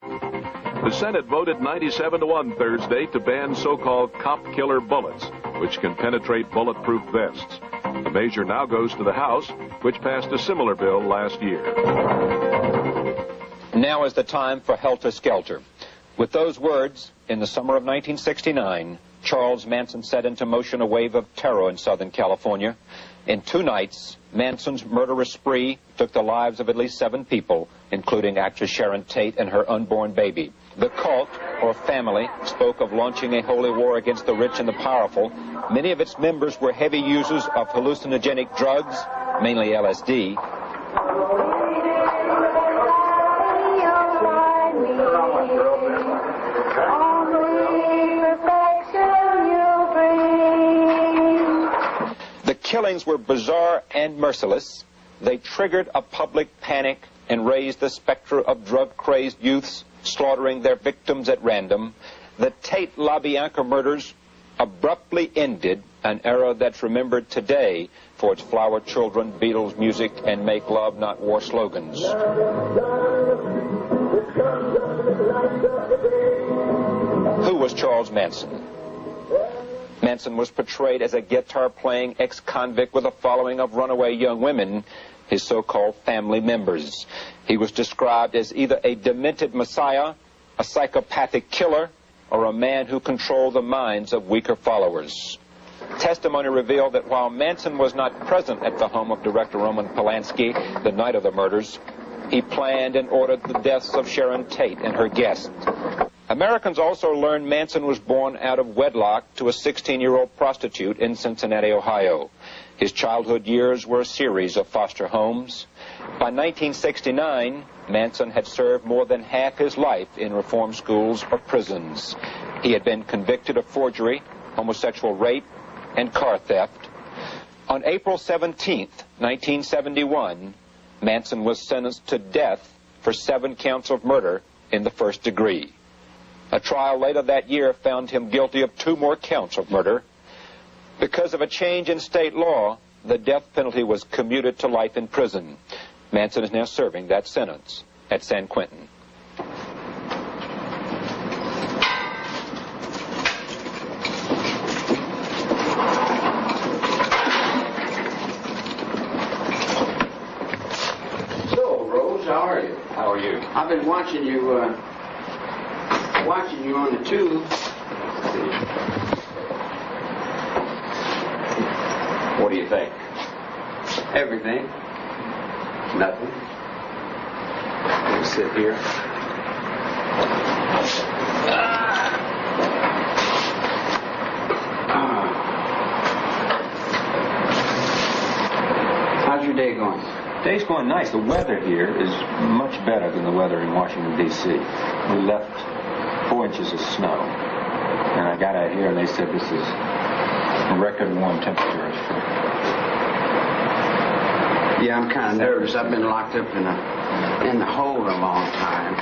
The Senate voted 97-1 Thursday to ban so-called cop killer bullets, which can penetrate bulletproof vests. The measure now goes to the House, which passed a similar bill last year. Now is the time for Helter Skelter. With those words, in the summer of 1969, Charles Manson set into motion a wave of terror in Southern California. In 2 nights, Manson's murderous spree took the lives of at least 7 people, including actress Sharon Tate and her unborn baby. The cult, or family, spoke of launching a holy war against the rich and the powerful. Many of its members were heavy users of hallucinogenic drugs, mainly LSD. The killings were bizarre and merciless. They triggered a public panic and raised the specter of drug-crazed youths slaughtering their victims at random. The Tate LaBianca murders abruptly ended an era that's remembered today for its flower children, Beatles music, and make love, not war slogans. Who was Charles Manson? Manson was portrayed as a guitar-playing ex-convict with a following of runaway young women, his so-called family members. He was described as either a demented messiah, a psychopathic killer, or a man who controlled the minds of weaker followers. Testimony revealed that while Manson was not present at the home of director Roman Polanski the night of the murders, he planned and ordered the deaths of Sharon Tate and her guests. Americans also learned Manson was born out of wedlock to a 16-year-old prostitute in Cincinnati, Ohio. His childhood years were a series of foster homes. By 1969, Manson had served more than half his life in reform schools or prisons. He had been convicted of forgery, homosexual rape, and car theft. On April 17, 1971, Manson was sentenced to death for 7 counts of murder in the first degree. A trial later that year found him guilty of 2 more counts of murder. Because of a change in state law, the death penalty was commuted to life in prison. Manson is now serving that sentence at San Quentin. So, Rose, how are you? How are you? I've been watching you on the tube. What do you think? Everything. Nothing. Let me sit here. How's your day going? Day's going nice. The weather here is much better than the weather in Washington, D.C. We left 4 inches of snow. And I got out here and they said this is record warm temperatures. Yeah, I'm kind of nervous. I've been locked up in the hole a long time.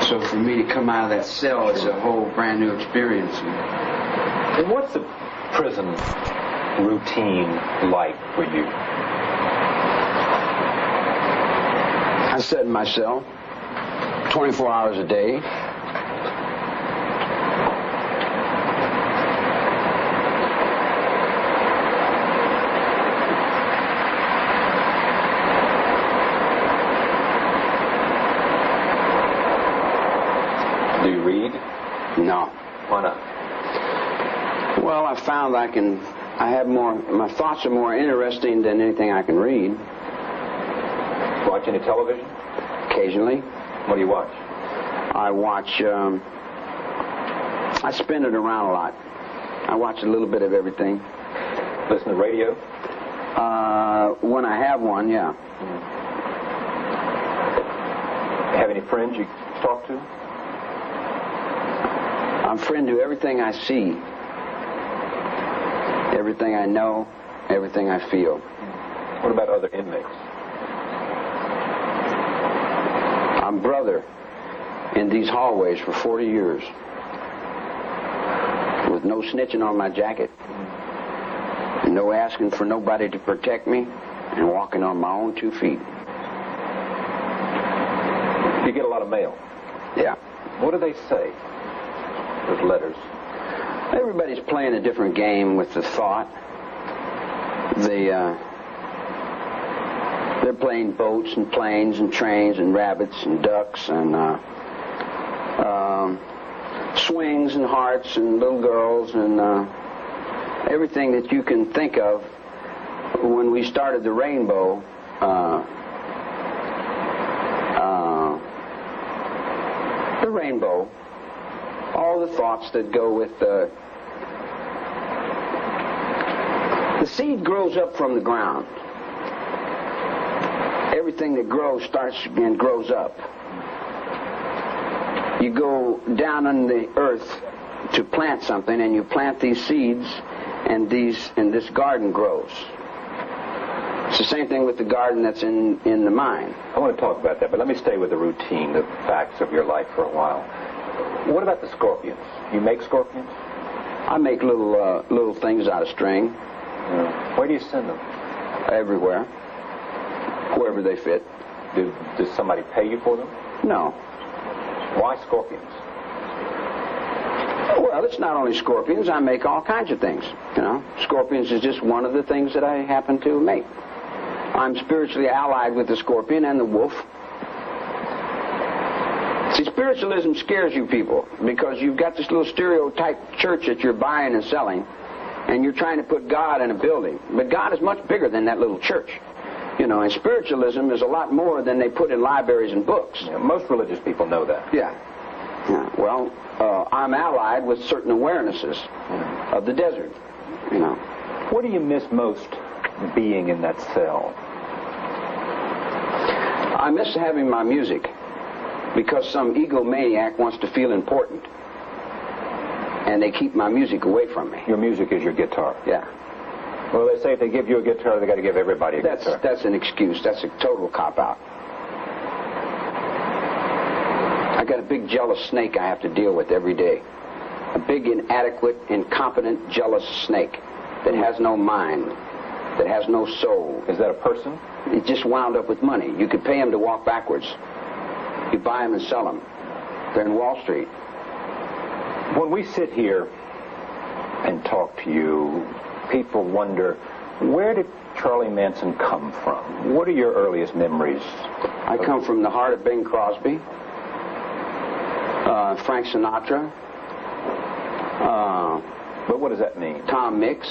So for me to come out of that cell is a whole brand new experience. And what's the prison routine like for you? I sit in my cell 24 hours a day. Do you read? No. Why not? Well, I found my thoughts are more interesting than anything I can read. Watch any television? Occasionally. What do you watch? I watch, I spin it around a lot. I watch a little bit of everything. Listen to radio? When I have one, yeah. Have any friends you talk to? I'm a friend to everything I see, everything I know, everything I feel. What about other inmates? I'm brother in these hallways for 40 years with no snitching on my jacket, no asking for nobody to protect me, and walking on my own 2 feet. You get a lot of mail? Yeah. What do they say? Those letters. Everybody's playing a different game with the thought. They're playing boats and planes and trains and rabbits and ducks and swings and hearts and little girls and everything that you can think of. When we started the rainbow, all the thoughts that go with the seed grows up from the ground. Everything that grows starts and grows up. You go down in the earth to plant something, and you plant these seeds, and this garden grows. It's the same thing with the garden that's in the mind. I want to talk about that, but let me stay with the routine, the facts of your life for a while. What about the scorpions? You make scorpions? I make little things out of string. Yeah. Where do you send them? Everywhere. Wherever they fit. Does somebody pay you for them? No. Why scorpions? Well, it's not only scorpions. I make all kinds of things. You know, scorpions is just one of the things that I happen to make. I'm spiritually allied with the scorpion and the wolf. See, spiritualism scares you people because you've got this little stereotype church that you're buying and selling, and you're trying to put God in a building. But God is much bigger than that little church. You know, and spiritualism is a lot more than they put in libraries and books. Yeah, most religious people know that. Yeah. Well, I'm allied with certain awarenesses of the desert, you know. What do you miss most being in that cell? I miss having my music because some egomaniac wants to feel important, and they keep my music away from me. Your music is your guitar. Yeah. Well, they say if they give you a guitar, they got to give everybody a guitar. That's an excuse. That's a total cop-out. I got a big jealous snake I have to deal with every day. A big, inadequate, incompetent, jealous snake that has no mind, that has no soul. Is that a person? It just wound up with money. You could pay him to walk backwards. You buy them and sell them. They're in Wall Street. When we sit here and talk to you, people wonder, where did Charlie Manson come from? What are your earliest memories? I come from the heart of Bing Crosby, Frank Sinatra. But what does that mean? Tom Mix.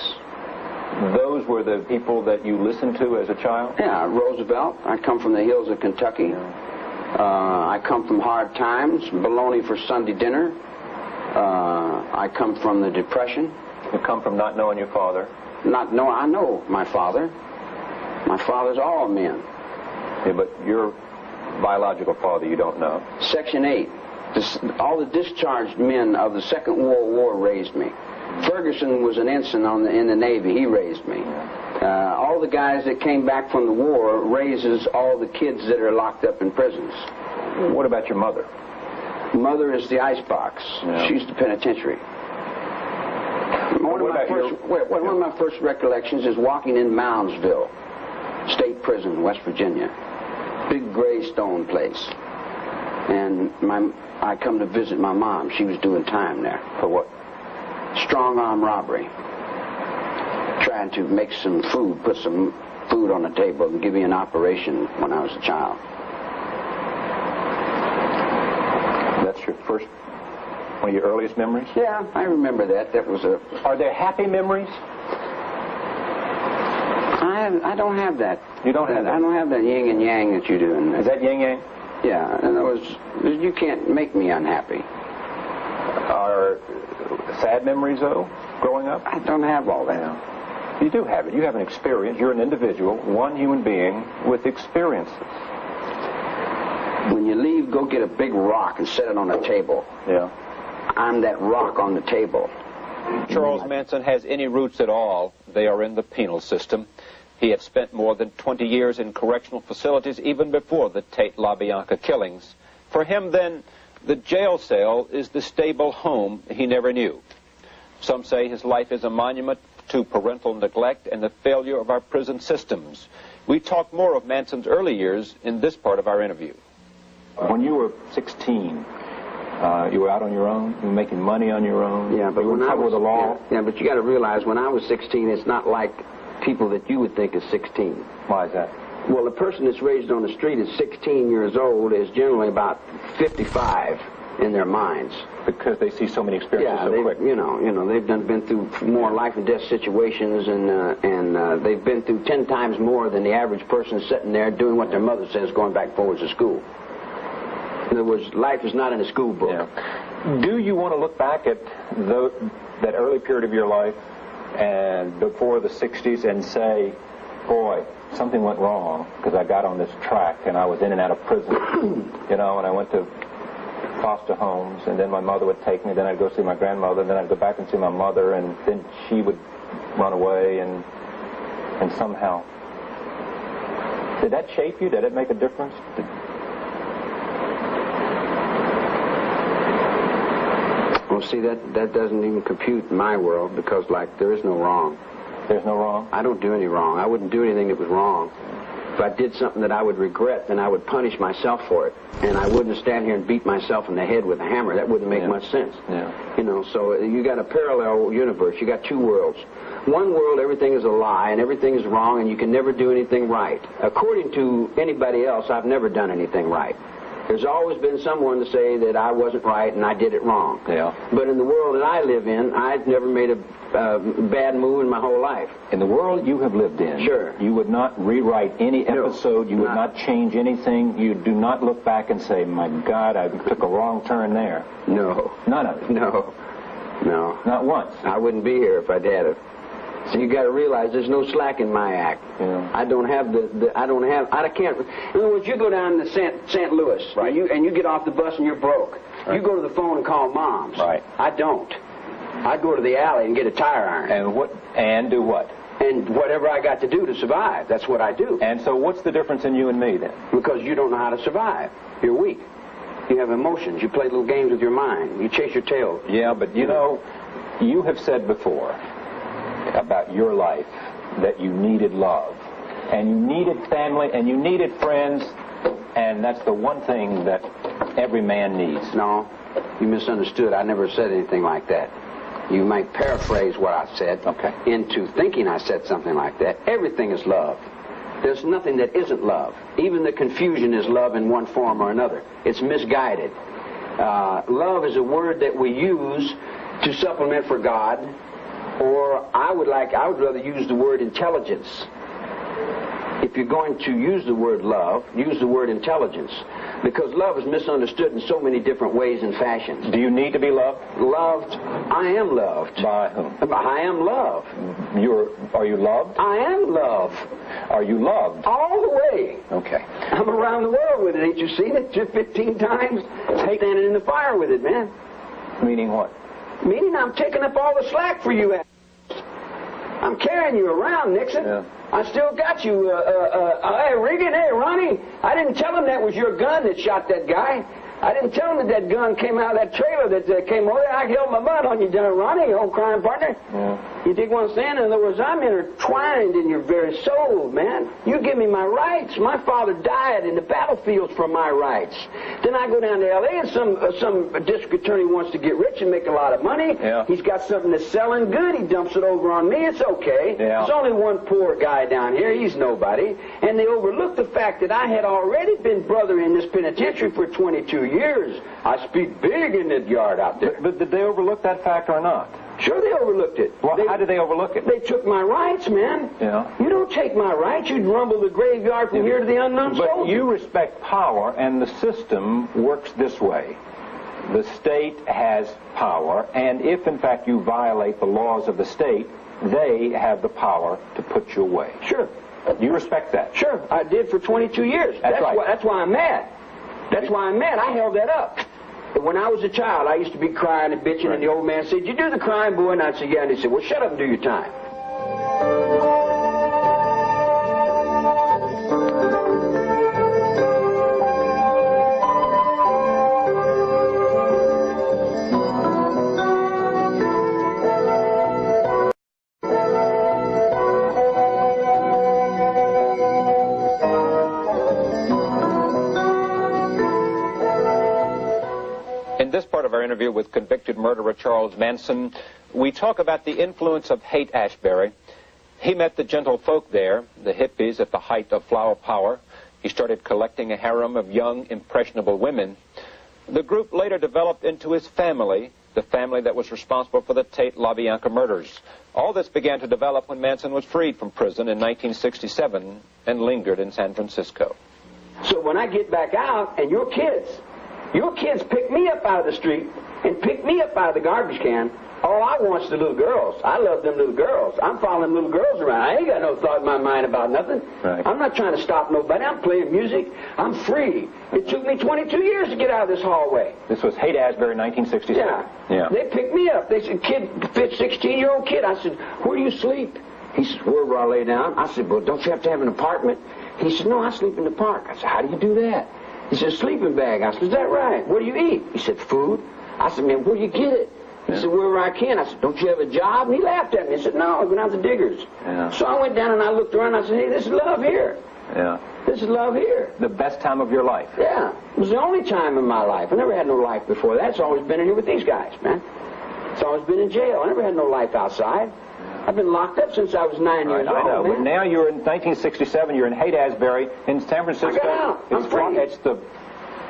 Those were the people that you listened to as a child? Yeah, Roosevelt. I come from the hills of Kentucky. I come from hard times, bologna for Sunday dinner. I come from the Depression. You come from not knowing your father? I know my father. My father's all men. Yeah, but your biological father you don't know. Section 8. All the discharged men of the Second World War raised me. Ferguson was an ensign in the Navy. He raised me. All the guys that came back from the war raises all the kids that are locked up in prisons. What about your mother? Mother is the icebox. Yeah. She's the penitentiary. One of my first recollections is walking in Moundsville State Prison, West Virginia. Big gray stone place. And I come to visit my mom. She was doing time there. For what? Strong-arm robbery. Trying to make some food, put some food on the table and give me an operation when I was a child. That's your first, one of your earliest memories? Yeah, I remember that. That was a... Are there happy memories? I don't have that. You don't have that? I don't have that yin and yang that you do. Is that yin yang? Yeah. In other words, you can't make me unhappy. Are sad memories, though, growing up? I don't have all that. Yeah. You do have it. You have an experience. You're an individual, one human being with experiences. When you leave, go get a big rock and set it on a table. Yeah. I'm that rock on the table. Charles Manson has any roots at all, they are in the penal system. He had spent more than 20 years in correctional facilities even before the Tate LaBianca killings. For him, then, the jail cell is the stable home he never knew. Some say his life is a monument to parental neglect and the failure of our prison systems. We talk more of Manson's early years in this part of our interview. When you were 16, You were out on your own. You were making money on your own. Yeah, but you were when in I trouble was with the law. yeah, but you got to realize when I was 16, it's not like people that you would think is 16. Why is that? Well, a person that's raised on the street at 16 years old is generally about 55 in their minds. Because they see so many experiences so quick. You know, they've been through more life and death situations, and they've been through 10 times more than the average person sitting there doing what their mother says, going back and forwards to school. In other words, life is not in a school book. Yeah. Do you want to look back at that early period of your life and before the 60s and say, boy, something went wrong because I got on this track and I was in and out of prison, you know, and I went to foster homes, and then my mother would take me, then I'd go see my grandmother, and then I'd go back and see my mother, and then she would run away, and somehow. Did that shape you? Did it make a difference? Well, see, that doesn't even compute in my world because, like, there is no wrong. There's no wrong? I don't do any wrong. I wouldn't do anything that was wrong. If I did something that I would regret, then I would punish myself for it. And I wouldn't stand here and beat myself in the head with a hammer. That wouldn't make much sense. Yeah. You know, so you got a parallel universe. You got two worlds. One world, everything is a lie and everything is wrong and you can never do anything right. According to anybody else, I've never done anything right. There's always been someone to say that I wasn't right and I did it wrong. Yeah. But in the world that I live in, I've never made a bad move in my whole life. In the world you have lived in, sure, you would not rewrite any episode, you would not change anything, you do not look back and say, my God, I took a wrong turn there. No. None of it? No. No. Not once? I wouldn't be here if I'd had it. So you got to realize there's no slack in my act. Yeah. I can't. In other words, you go down to St. Louis, right, and you get off the bus and you're broke. Right. You go to the phone and call moms. Right. I don't. I go to the alley and get a tire iron. And do what? And whatever I got to do to survive, that's what I do. And so what's the difference in you and me then? Because you don't know how to survive. You're weak. You have emotions. You play little games with your mind. You chase your tail. Yeah, but you know, you have said before about your life that you needed love, and you needed family, and you needed friends, and that's the one thing that every man needs. No, you misunderstood. I never said anything like that. You might paraphrase what I said into thinking I said something like that. Everything is love. There's nothing that isn't love. Even the confusion is love in one form or another. It's misguided. Love is a word that we use to supplement for God, or I would rather use the word intelligence. If you're going to use the word love, use the word intelligence. Because love is misunderstood in so many different ways and fashions. Do you need to be loved? Loved. I am loved. By whom? I am loved. Are you loved? I am loved. Are you loved? All the way. Okay. I'm around the world with it. Ain't you seen it? 15 times. Standing in the fire with it, man. Meaning what? Meaning I'm taking up all the slack for you. I'm carrying you around, Nixon. Yeah. I still got you. Hey, Regan, hey, Ronnie. I didn't tell him that was your gun that shot that guy. I didn't tell him that gun came out of that trailer that came over there. I held my butt on you, Ronnie, old crime partner. Yeah. You dig what I'm saying? In other words, I'm intertwined in your very soul, man. You give me my rights. My father died in the battlefields for my rights. Then I go down to L.A. and some district attorney wants to get rich and make a lot of money. Yeah. He's got something that's selling good. He dumps it over on me. It's okay. Yeah. There's only one poor guy down here. He's nobody. And they overlook the fact that I had already been brother in this penitentiary for 22 years. I speak big in that yard out there. But did they overlook that fact or not? Sure, they overlooked it. Well, how did they overlook it? They took my rights, man. Yeah. You don't take my rights. You'd rumble the graveyard from here to the unknown soldier. But you respect power, and the system works this way. The state has power, and if, in fact, you violate the laws of the state, they have the power to put you away. Sure. You respect that? Sure. I did for 22 years. That's right. That's why I'm mad. That's why I'm mad. I held that up. But when I was a child, I used to be crying and bitching, and the old man said, "You do the crime, boy?" And I'd say, "Yeah." And he said, "Well, shut up and do your time." In this part of our interview with convicted murderer Charles Manson, we talk about the influence of Haight-Ashbury. He met the gentle folk there, the hippies at the height of flower power. He started collecting a harem of young, impressionable women. The group later developed into his family, the family that was responsible for the Tate LaBianca murders. All this began to develop when Manson was freed from prison in 1967 and lingered in San Francisco. So when I get back out and your kids pick me up out of the street and pick me up out of the garbage can, all I want is the little girls. I love them little girls. I'm following little girls around. I ain't got no thought in my mind about nothing. Right. I'm not trying to stop nobody. I'm playing music. I'm free. It took me 22 years to get out of this hallway. This was Haight-Ashbury, 1967. Yeah. They picked me up. They said, 16-year-old kid. I said, where do you sleep? He said, where I lay down? I said, well, don't you have to have an apartment? He said, no, I sleep in the park. I said, how do you do that? He said, sleeping bag. I said, is that right? What do you eat? He said, food. I said, man, where do you get it? He said, wherever I can. I said, don't you have a job? And he laughed at me. He said, no, I went out to Diggers. Yeah. So I went down and I looked around and I said, hey, this is love here. Yeah. This is love here. The best time of your life. Yeah. It was the only time in my life. I never had no life before that. It's always been in here with these guys, man. It's always been in jail. I never had no life outside. I've been locked up since I was 9 years old, I know, man. but now you're in 1967, you're in Haight-Ashbury in San Francisco. I got out. I'm free.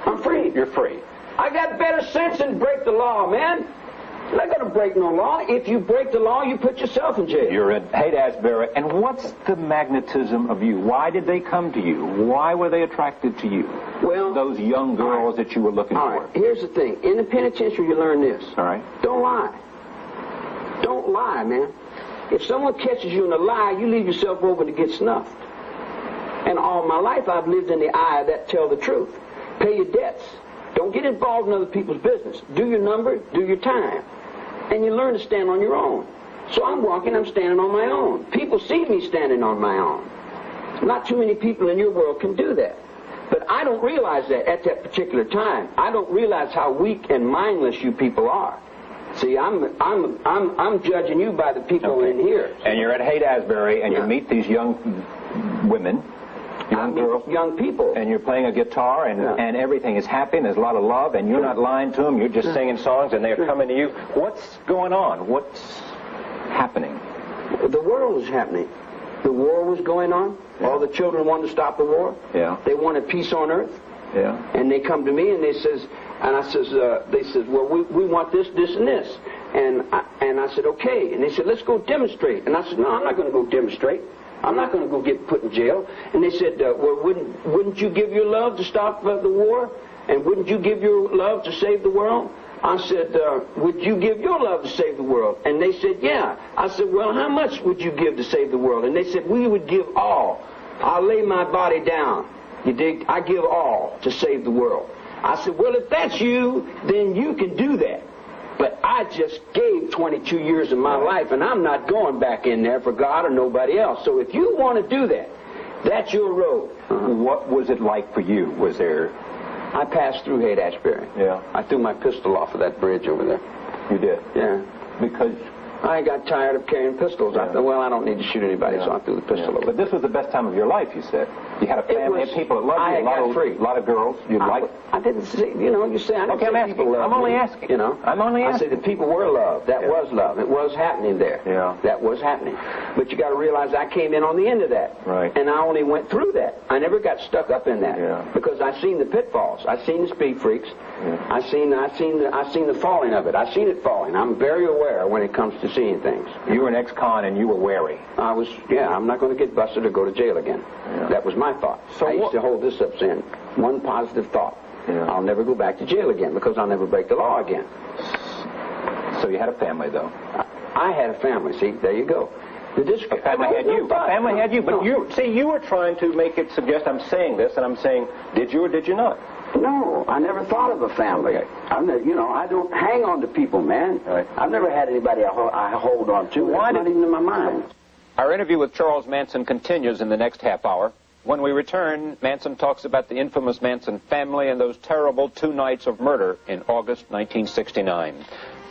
I'm free. You're free. I got better sense than break the law, man. You're not going to break no law. If you break the law, you put yourself in jail. You're in Haight-Ashbury, and what's the magnetism of you? Why did they come to you? Why were they attracted to you? Well, those young girls that you were looking for. Right. Here's the thing. In the penitentiary, you learn this. All right. Don't lie. Don't lie, man. If someone catches you in a lie, you leave yourself open to get snuffed. And all my life, I've lived in the eye that tell the truth. Pay your debts. Don't get involved in other people's business. Do your number, do your time. And you learn to stand on your own. So I'm walking, I'm standing on my own. People see me standing on my own. Not too many people in your world can do that. But I don't realize that at that particular time. I don't realize how weak and mindless you people are. See, I'm judging you by the people in here. And you're at Haight-Ashbury, and you meet these young women, young girls, young people, and you're playing a guitar, and everything is happy, and there's a lot of love, and you're not lying to them. You're just singing songs, and they're coming to you. What's going on? What's happening? The world was happening. The war was going on. Yeah. All the children wanted to stop the war. Yeah. They wanted peace on earth. Yeah. And they come to me and they says, they said, well, we want this, this, and this. And I said, okay. And they said, let's go demonstrate. And I said, no, I'm not going to go demonstrate. I'm not going to go get put in jail. And they said, well, wouldn't you give your love to stop the war? And wouldn't you give your love to save the world? I said, would you give your love to save the world? And they said, yeah. I said, well, how much would you give to save the world? And they said, we would give all. I'll lay my body down. You dig? I give all to save the world. I said, well, if that's you, then you can do that. But I just gave 22 years of my life, and I'm not going back in there for God or nobody else. So if you want to do that, that's your road. What was it like for you? Was there... I passed through Haight-Ashbury. Yeah. I threw my pistol off of that bridge over there. You did? Yeah. Because... I got tired of carrying pistols. Yeah. I thought, well, I don't need to shoot anybody, so I threw the pistol over. But this was the best time of your life, you said. You had a family of people that loved you, a lot of girls you'd like. I didn't say, you say, I didn't say I'm asking. people loved I'm only me, asking. I'm only asking. I said the people were loved. That was love. It was happening there. Yeah. That was happening. But you got to realize I came in on the end of that. Right. And I only went through that. I never got stuck up in that. Yeah. Because I seen the pitfalls. I seen the speed freaks. Yeah. I seen the falling of it. I seen it falling. I'm very aware when it comes to seeing things. You were an ex-con and you were wary. I was, I'm not going to get busted or go to jail again. Yeah. That was my thought. So I used to hold this up saying, one positive thought. Yeah. I'll never go back to jail again because I'll never break the law again. So you had a family, though? I had a family. See, there you go. A family had you. A family had you. But you were trying to make it suggest I'm saying this, and I'm saying, did you or did you not? No, I never thought of a family. I don't hang on to people, man. Right. I've never had anybody I hold on to. That's not even in my mind. Our interview with Charles Manson continues in the next half hour. When we return, Manson talks about the infamous Manson family and those terrible 2 nights of murder in August 1969.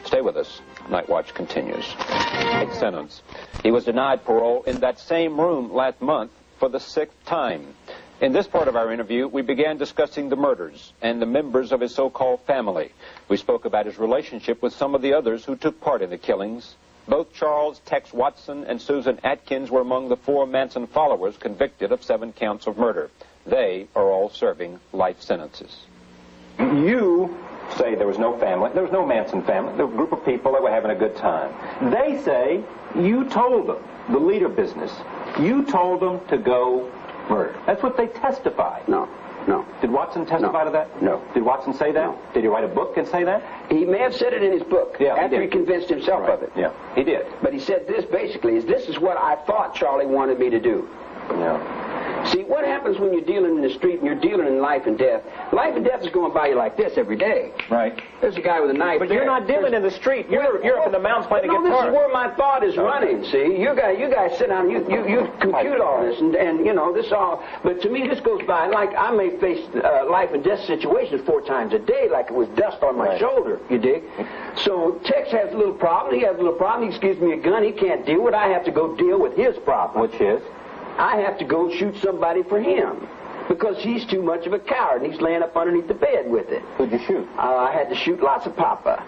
Stay with us. Night Watch continues. 8th sentence. He was denied parole in that same room last month for the 6th time. In this part of our interview, we began discussing the murders and the members of his so-called family. We spoke about his relationship with some of the others who took part in the killings. Both Charles Tex Watson and Susan Atkins were among the 4 Manson followers convicted of 7 counts of murder. They are all serving life sentences. You say there was no family. There was no Manson family. There was a group of people that were having a good time. They say you told them, the leader business, you told them to go murder. That's what they testify. No. Did Watson testify to that? No. Did Watson say that? No. Did he write a book and say that? He may have said it in his book after he convinced himself of it. Yeah, he did. But he said this basically, this is what I thought Charlie wanted me to do. Yeah. See, what happens when you're dealing in the street and you're dealing in life and death? Life and death is going by you like this every day. Right. There's a guy with a knife. But you're not dealing in the street. You're up in the mountains playing a guitar. No, this is where my thought is running, see? You guys sit down, you compute all this, and you know, this all, but to me this goes by, like I may face life and death situations 4 times a day, like it was dust on my shoulder, you dig? So Tex has a little problem, he has a little problem, he gives me a gun, he can't deal with it, I have to go deal with his problem. Which is? I have to go shoot somebody for him. Because he's too much of a coward, and he's laying up underneath the bed with it. Who'd you shoot? I had to shoot lots of Papa.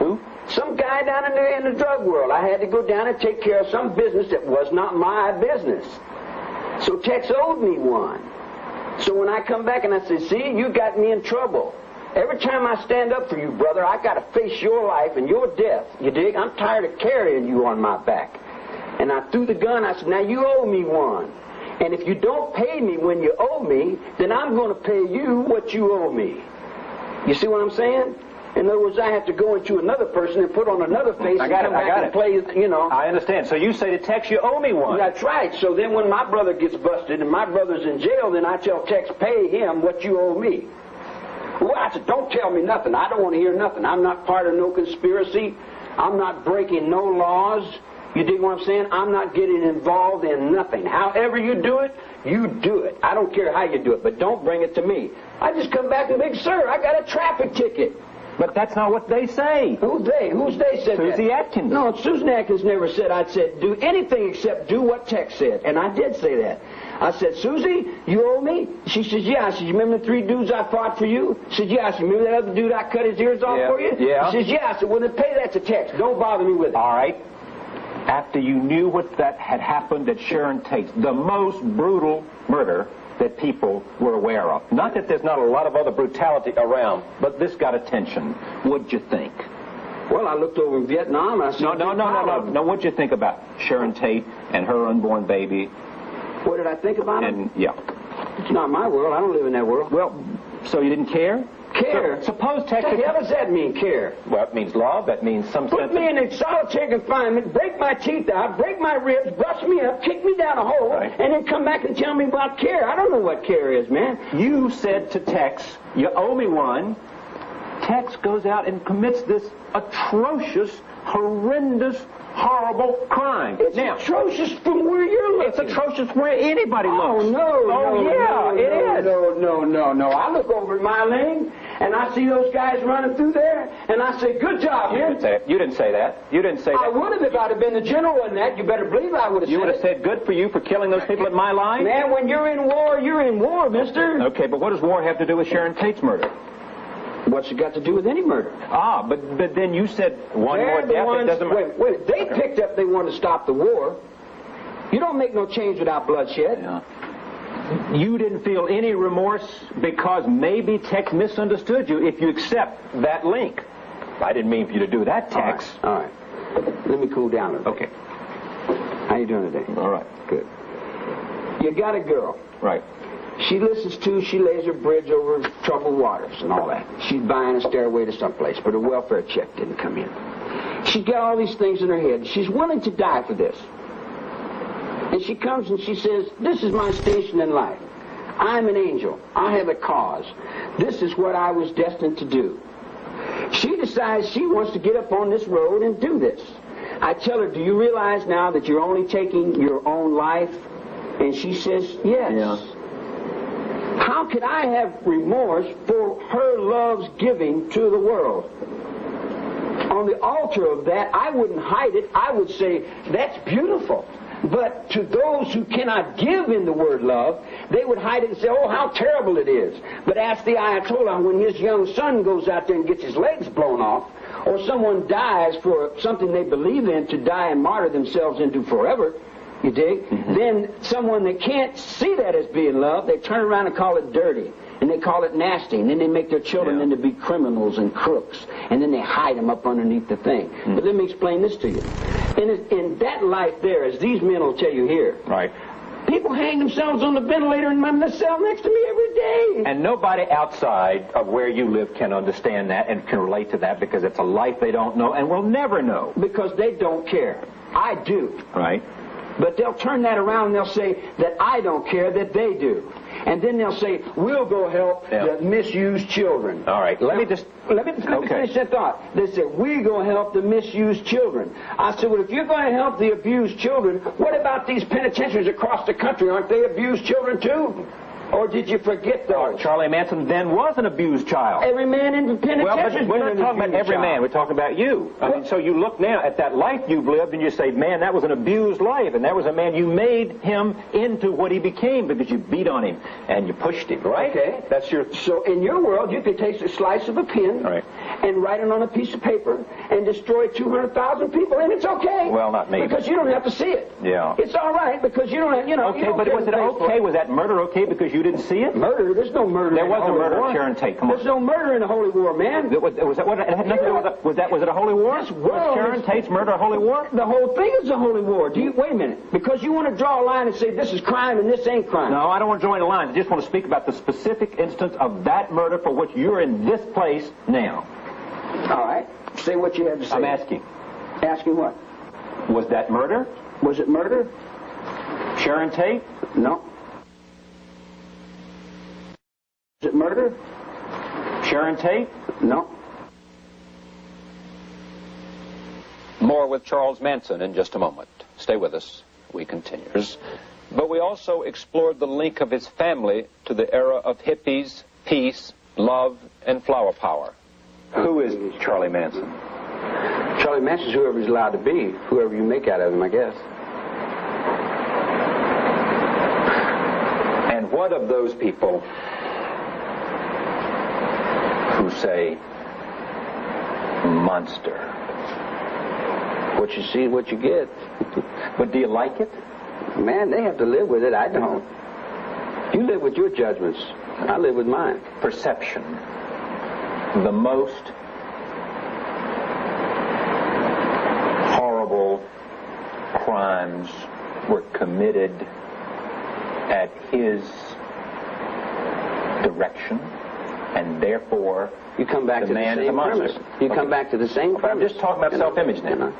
Who? Some guy down in the drug world. I had to go down and take care of some business that was not my business. So Tex owed me one. So when I come back and I say, see, you got me in trouble. Every time I stand up for you, brother, I got to face your life and your death. You dig? I'm tired of carrying you on my back. And I threw the gun. I said, now you owe me one. And if you don't pay me when you owe me, then I'm going to pay you what you owe me. You see what I'm saying? In other words, I have to go into another person and put on another face and come back and play, you know. I understand. So you say to Tex, you owe me one. That's right. So then when my brother gets busted and my brother's in jail, then I tell Tex, pay him what you owe me. Well, I said, don't tell me nothing. I don't want to hear nothing. I'm not part of no conspiracy. I'm not breaking no laws. You dig what I'm saying? I'm not getting involved in nothing. However you do it, you do it. I don't care how you do it, but don't bring it to me. I just come back and big, sir, I got a traffic ticket. But that's not what they say. Who's they? Who's they said Susie that? Atkins. No, Susan Atkins never said, I said, do anything except do what Tex said. And I did say that. I said, Susie, you owe me? She says, yeah. I said, you remember the 3 dudes I fought for you? She said, yeah. I said, remember that other dude I cut his ears off for you? Yeah. She says, yeah. I said, well, then pay that to Tex. Don't bother me with it. All right. After you knew what that had happened at Sharon Tate's, the most brutal murder that people were aware of. Not that there's not a lot of other brutality around, but this got attention. What'd you think? Well, I looked over in Vietnam and I said... No, what'd you think about Sharon Tate and her unborn baby? What did I think about it? Yeah. It's not my world. I don't live in that world. Well, so you didn't care? Care? Suppose Tex... What the hell does that mean, care? Well, it means love. That means some sense Put me in a solitary confinement, break my teeth out, break my ribs, bust me up, kick me down a hole, and then come back and tell me about care. I don't know what care is, man. You said to Tex, you owe me one. Tex goes out and commits this atrocious, horrendous, horrible crime. It's atrocious from where you're looking. It's atrocious where anybody looks. It is. No. I look over at my lane, and I see those guys running through there, and I say, good job, man. You didn't say that. I would have if I'd have been the general in that. You better believe I would have said it. You would have said good for you for killing those people at my line? Man, when you're in war, mister. Okay, but what does war have to do with Sharon Tate's murder? What's it got to do with any murder? But then you said one more death. It doesn't... Wait. They picked up they wanted to stop the war. You don't make no change without bloodshed. Yeah. You didn't feel any remorse because maybe Tex misunderstood you if you accept that link. I didn't mean for you to do that, Tex. All right. Let me cool down a bit. Okay. How you doing today? All right. Good. You got a girl. Right. She lays her bridge over troubled waters and all that. She's buying a stairway to someplace, but her welfare check didn't come in. She's got all these things in her head. She's willing to die for this. And she comes and she says, this is my station in life. I'm an angel. I have a cause. This is what I was destined to do. She decides she wants to get up on this road and do this. I tell her, do you realize now that you're only taking your own life? And she says, yes. Yeah. How could I have remorse for her love's giving to the world? On the altar of that, I wouldn't hide it. I would say, that's beautiful. But to those who cannot give in the word love, they would hide it and say, oh, how terrible it is. But ask the Ayatollah when his young son goes out there and gets his legs blown off, or someone dies for something they believe in to die and martyr themselves into forever, you dig? Then someone that can't see that as being love, they turn around and call it dirty. And they call it nasty, and then they make their children into be criminals and crooks, and then they hide them up underneath the thing. But let me explain this to you. In that life there, as these men will tell you here, right, people hang themselves on the ventilator in the cell next to me every day. And nobody outside of where you live can understand that and can relate to that, because it's a life they don't know and will never know. Because they don't care. I do. Right. But they'll turn that around and they'll say that I don't care, that they do. And then they'll say, we'll go help the misused children. All right, let me finish that thought. They said, we go help the misused children. I said, well, if you're going to help the abused children, what about these penitentiaries across the country? Aren't they abused children too? Or did you forget those? Charlie Manson then was an abused child. Every man in the penitentiary. Well, but we're not talking about every man. We're talking about you. I mean, so you look now at that life you've lived and you say, man, that was an abused life. And that was a man, you made him into what he became because you beat on him and you pushed him, right? Okay. That's your... So in your world, you could take a slice of a pin and write it on a piece of paper and destroy 200,000 people, and it's okay. Well, not me. Because you don't have to see it. Yeah. It's all right because you don't have, you know... Okay, but was it okay? Was that murder okay because you didn't see it? Murder? There's no murder. There was a murder of Sharon Tate. Come on. There's no murder in the Holy War, man. Was it a holy war? Was Sharon Tate's murder a holy war? The whole thing is a holy war. Wait a minute. Because you want to draw a line and say this is crime and this ain't crime. No, I don't want to draw any lines. I just want to speak about the specific instance of that murder for which you're in this place now. All right. Say what you have to say. I'm asking. Asking what? Was that murder? Was it murder? Sharon Tate? No. Was it murder? Sharon Tate? No. More with Charles Manson in just a moment. Stay with us. We continue. But we also explored the link of his family to the era of hippies, peace, love, and flower power. Who is Charlie Manson? Charlie Manson's whoever he's allowed to be, whoever you make out of him, I guess. And what of those people who say, monster? What you see, what you get. But do you like it? Man, they have to live with it. I don't. You live with your judgments. I live with mine. Perception. The most horrible crimes were committed at his direction, and therefore you come back to the same premise. You come back to the same premise. I'm just talking about self-image now.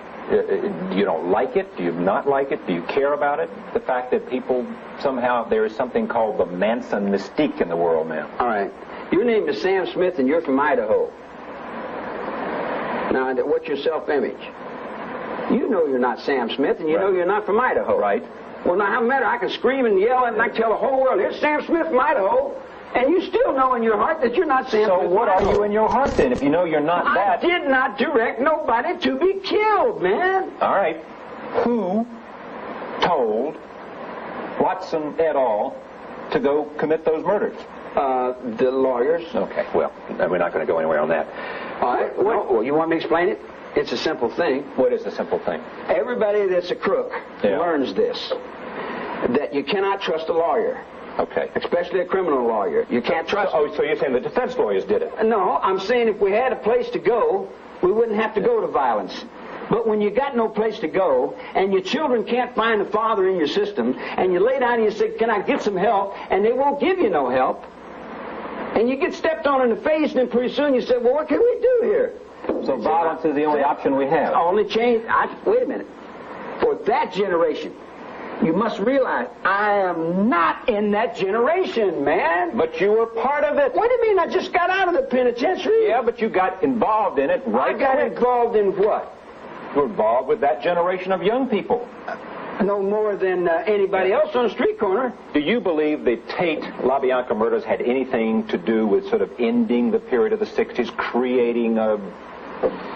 You don't like it? Do you not like it? Do you care about it? The fact that people somehow, there is something called the Manson mystique in the world now. All right. Your name is Sam Smith and you're from Idaho. Now, what's your self-image? You know you're not Sam Smith and you know you're not from Idaho. Right. Well, now, how matter? I can scream and yell and I can tell the whole world, here's Sam Smith from Idaho. And you still know in your heart that you're not Sam Smith. So what are you in your heart then, if you know you're not that? I did not direct nobody to be killed, man. All right. Who told Watson et al. To go commit those murders? The lawyers. Okay, well, we're not going to go anywhere on that. All right. Well, you want me to explain it? It's a simple thing. What is the simple thing? Everybody that's a crook learns this, that you cannot trust a lawyer. Okay. Especially a criminal lawyer. You can't trust them. Oh, so you're saying the defense lawyers did it? No, I'm saying if we had a place to go, we wouldn't have to go to violence. But when you got no place to go, and your children can't find a father in your system, and you lay down and you say, can I get some help? And they won't give you no help. And you get stepped on in the face, and then pretty soon you say, well, what can we do here? So violence is the only option we have. Only change. Wait a minute. For that generation, you must realize I am not in that generation, man. But you were part of it. What do you mean? I just got out of the penitentiary. Yeah, but you got involved in it, right? I got involved in what? You were involved with that generation of young people. No more than anybody else on the street corner. Do you believe the Tate-LaBianca murders had anything to do with sort of ending the period of the 60s, creating a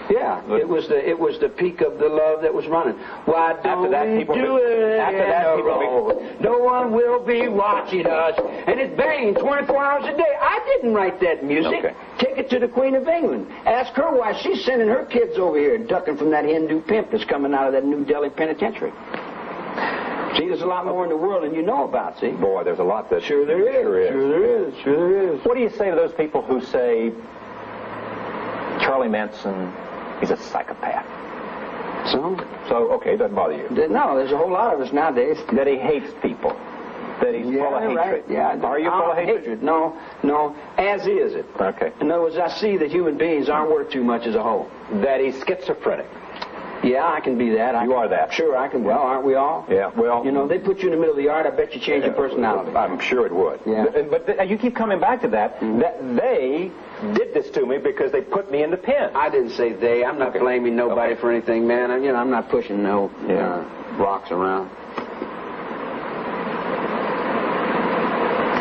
Yeah, it was the peak of the love that was running. Why don't we do it in a row? No one will be watching us. And it's banging 24 hours a day. I didn't write that music. Okay. Take it to the Queen of England. Ask her why she's sending her kids over here ducking from that Hindu pimp that's coming out of that New Delhi penitentiary. See, there's a lot more in the world than you know about, see? Boy, there's a lot that... Sure there is. Sure there is. Sure there is. What do you say to those people who say Charlie Manson is a psychopath? So, okay, it doesn't bother you. No, there's a whole lot of us nowadays. That he hates people. That he's full of hatred. Right. Yeah. Are you full of hatred? No. As is it. Okay. In other words, I see that human beings aren't worth too much as a whole. That he's schizophrenic. Yeah, I can be that. You are that. Sure, I can. Well, aren't we all? Yeah, well... You know, they put you in the middle of the yard, I bet you change your personality. I'm sure it would. Yeah. But you keep coming back to that, that they did this to me because they put me in the pen. I didn't say they. I'm not blaming nobody for anything, man. I'm not pushing no rocks around.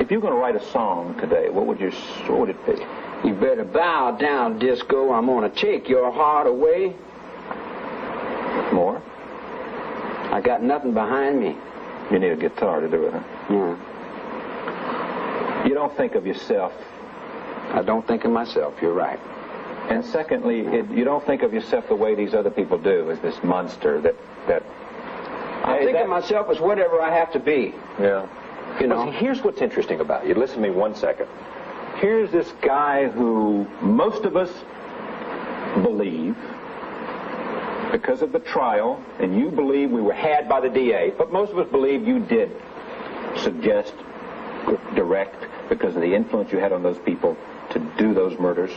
If you're going to write a song today, what would it be? You better bow down, disco. I'm going to take your heart away. More? I got nothing behind me. You need a guitar to do it, huh? Yeah. You don't think of yourself. I don't think of myself. You're right. And secondly, you don't think of yourself the way these other people do, as this monster that... I think of myself as whatever I have to be. Yeah. You know? Well, see, here's what's interesting about you. Listen to me 1 second. Here's this guy who most of us believe, because of the trial, and you believe we were had by the DA, but most of us believe you did suggest, direct, because of the influence you had on those people to do those murders.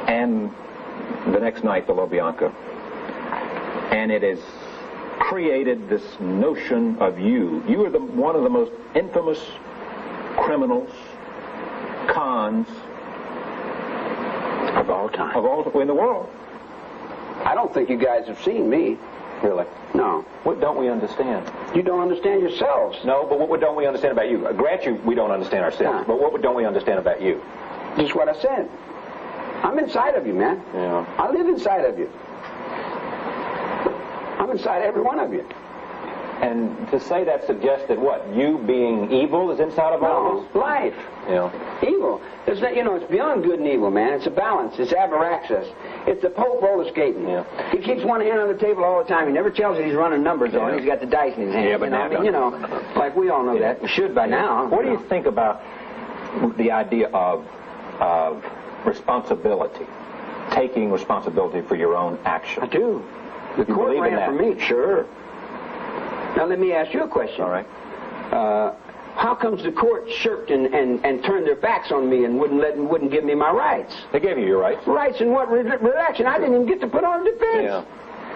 And the next night, the LaBianca. And it has created this notion of you. You are one of the most infamous criminals, cons of all time. In the world. I don't think you guys have seen me. Really? No. What don't we understand? You don't understand yourselves. No, but what don't we understand about you? Grant you we don't understand ourselves, but what don't we understand about you? Just what I said. I'm inside of you, man. Yeah. I live inside of you. I'm inside every one of you. And to say that suggests that what? You being evil is inside of all of us? Life. Yeah. Evil. It's not, it's beyond good and evil, man. It's a balance. It's abraxas. It's the Pope roller skating. Yeah. He keeps one hand on the table all the time. He never tells you he's running numbers on. He's got the dice in his hand. Yeah, but like we all know that. We should by now. What do you think about the idea of responsibility? Taking responsibility for your own actions? I do. The court ran for me. Sure. Now let me ask you a question. All right. How comes the court shirked and turned their backs on me and wouldn't give me my rights? They gave you your rights. Rights in what redaction? I didn't even get to put on defense. Yeah.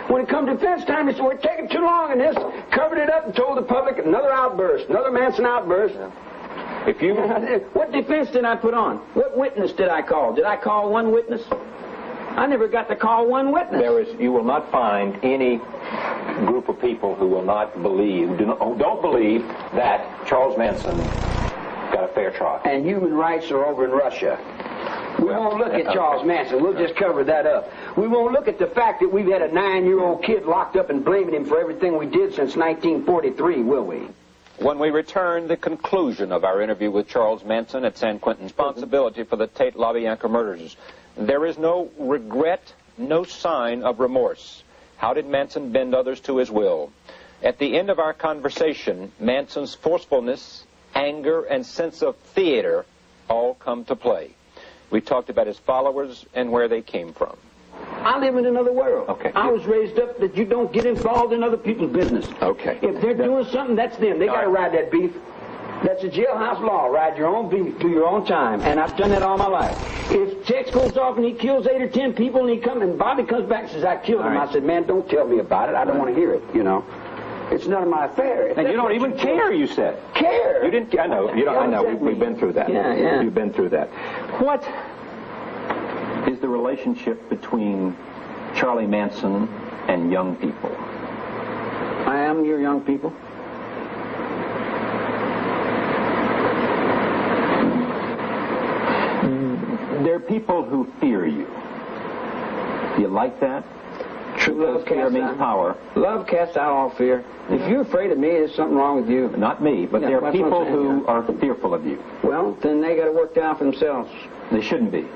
When it come defense time, they said, we're taking too long, and this covered it up and told the public another outburst, another Manson outburst. Yeah. If you... What defense did I put on? What witness did I call? Did I call one witness? I never got to call one witness. You will not find any group of people who will not believe, who don't believe that Charles Manson got a fair trial. And human rights are over in Russia. We won't look at Charles Manson. We'll just cover that up. We won't look at the fact that we've had a 9-year-old kid locked up and blaming him for everything we did since 1943, will we? When we return, the conclusion of our interview with Charles Manson at San Quentin, responsibility for the Tate LaBianca murders. There is no regret, no sign of remorse. How did Manson bend others to his will? At the end of our conversation, Manson's forcefulness, anger, and sense of theater all come to play. We talked about his followers and where they came from. I live in another world. Okay. I was raised up that you don't get involved in other people's business. Okay. If they're doing something, that's them. They got to ride that beef. That's a jailhouse law. Ride your own beef, do your own time. And I've done that all my life. If Tex goes off and he kills 8 or 10 people and Bobby comes back and says, I killed him, I said, man, don't tell me about it. I don't want to hear it, It's none of my affair. And you don't even care, you said. Care? You didn't. I know. You don't. I know. We've been through that. Yeah. You've been through that. What is the relationship between Charlie Manson and young people? I am your young people. There are people who fear you. You like that? True love Fear means power. Love casts out all fear. If you're afraid of me, there's something wrong with you. Not me, but there are people who are fearful of you. Well, then they got to work it out for themselves. They shouldn't be.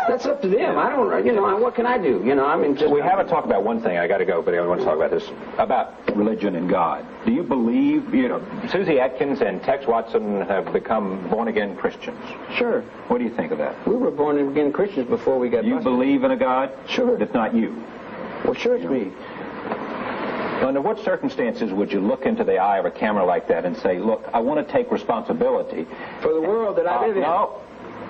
That's up to them. I don't, what can I do? We haven't talked about one thing. I got to go, but I want to talk about this, about religion and God. Do you believe, Susie Atkins and Tex Watson have become born-again Christians? Sure. What do you think of that? We were born-again Christians before we got busted. You believe in a God? Sure. That's not you. Well, sure it's me. Under what circumstances would you look into the eye of a camera like that and say, look, I want to take responsibility for the world that I live in? No.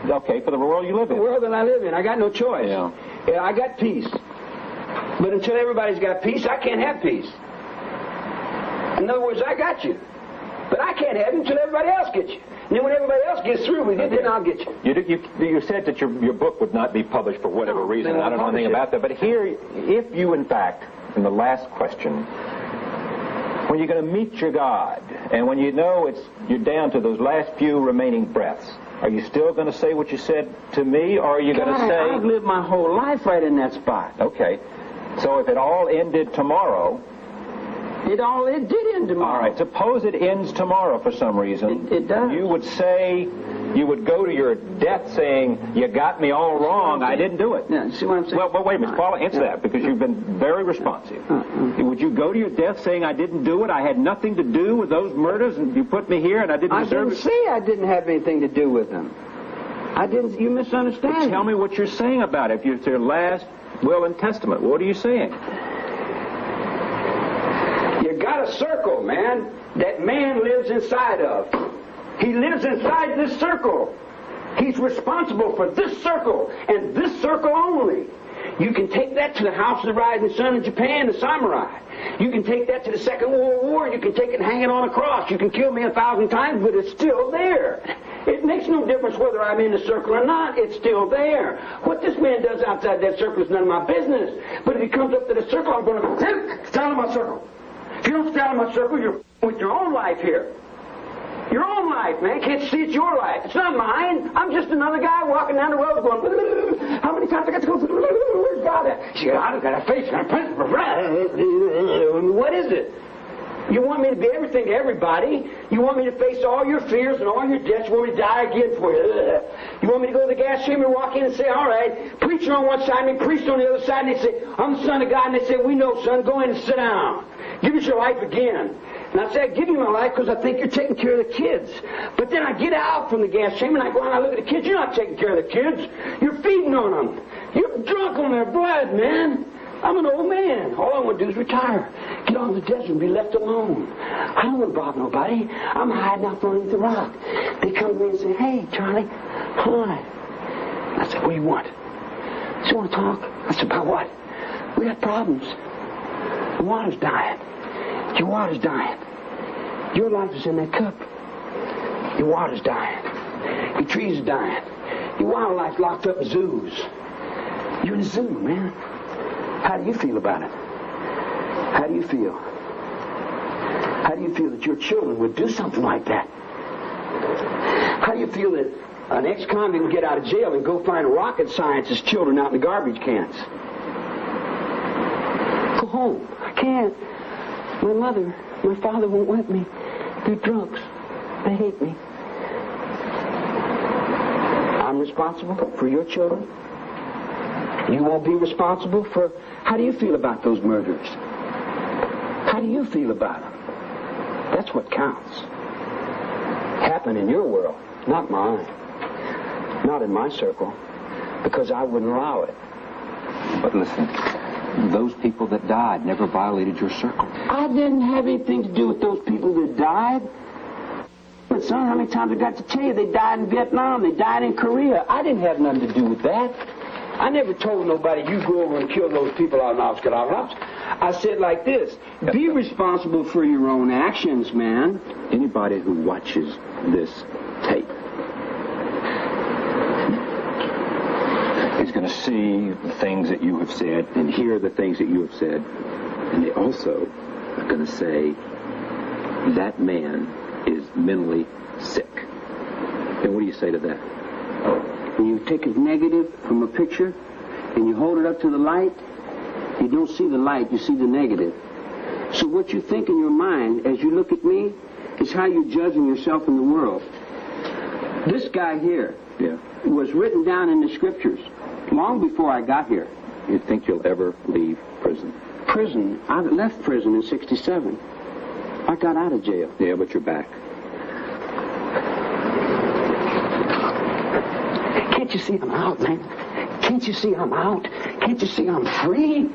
Okay, for the world you live in. The world that I live in. I got no choice. Yeah. I got peace. But until everybody's got peace, I can't have peace. In other words, I got you. But I can't have it until everybody else gets you. And then when everybody else gets through with it, then I'll get you. You said that your book would not be published for whatever reason. I don't know anything about that. But here, if you, in fact, in the last question, when you're going to meet your God, and when you know you're down to those last few remaining breaths, are you still going to say what you said to me, or are you going to say... I've lived my whole life right in that spot. Okay. So if it all ended tomorrow... It did end tomorrow. All right. Suppose it ends tomorrow for some reason. It does. You would go to your death saying, you got me all wrong, I didn't do it. Yeah, see what I'm saying? Well, wait a minute, Paula, answer that, because you've been very responsive. Would you go to your death saying, I didn't do it, I had nothing to do with those murders, and you put me here, and I didn't deserve it? I didn't say I didn't have anything to do with them. I didn't. You misunderstand. But tell me what you're saying about it. If it's your last will and testament, what are you saying? You got a circle, man, that man lives inside of. He lives inside this circle. He's responsible for this circle, and this circle only. You can take that to the House of the Rising Sun in Japan, the samurai. You can take that to the Second World War. You can take it and hang it on a cross. You can kill me 1,000 times, but it's still there. It makes no difference whether I'm in the circle or not. It's still there. What this man does outside that circle is none of my business. But if he comes up to the circle, I'm going to go, stay out of my circle. If you don't stay out of my circle, you're with your own life here. Your own life, man. Can't see it's your life. It's not mine. I'm just another guy walking down the road going, how many times I got to go, where's God at? She got a face, got a print. What is it? You want me to be everything to everybody. You want me to face all your fears and all your debts. You want me to die again for you. You want me to go to the gas chamber and walk in and say, all right, preacher on one side and me, priest on the other side, and they say, I'm the son of God, and they say, we know, son, go in and sit down. Give us your life again. And I say, I give you my life because I think you're taking care of the kids. But then I get out from the gas chamber and I go out and I look at the kids. You're not taking care of the kids. You're feeding on them. You're drunk on their blood, man. I'm an old man. All I want to do is retire. Get on the desert and be left alone. I don't want to bother nobody. I'm hiding out underneath the rock. They come to me and say, hey, Charlie. Hi. I said, what do you want? So you want to talk? I said, about what? We got problems. The water's dying. Your water's dying. Your life is in that cup. Your water's dying. Your trees are dying. Your wildlife's locked up in zoos. You're in a zoo, man. How do you feel about it? How do you feel? How do you feel that your children would do something like that? How do you feel that an ex-convict can get out of jail and go find rocket scientist's children out in the garbage cans? Go home. I can't. My mother, my father won't let me. They're drunks. They hate me. I'm responsible for your children. You won't be responsible for... How do you feel about those murders? How do you feel about them? That's what counts. Happen in your world, not mine. Not in my circle, because I wouldn't allow it. But listen... Those people that died never violated your circle. I didn't have anything to do with those people that died. But son, how many times I got to tell you they died in Vietnam, they died in Korea. I didn't have nothing to do with that. I never told nobody, you go over and kill those people out in Oscar. I said like this, be responsible for your own actions, man. Anybody who watches this tape is going to see the things that you have said and hear the things that you have said, and they also are going to say that man is mentally sick. And what do you say to that? When you take a negative from a picture and you hold it up to the light, you don't see the light, you see the negative. So what you think in your mind as you look at me is how you're judging yourself in the world. This guy here was written down in the scriptures long before I got here. You think you'll ever leave prison? Prison? I left prison in '67. I got out of jail. Yeah, but you're back. Can't you see I'm out, man? Can't you see I'm out? Can't you see I'm free?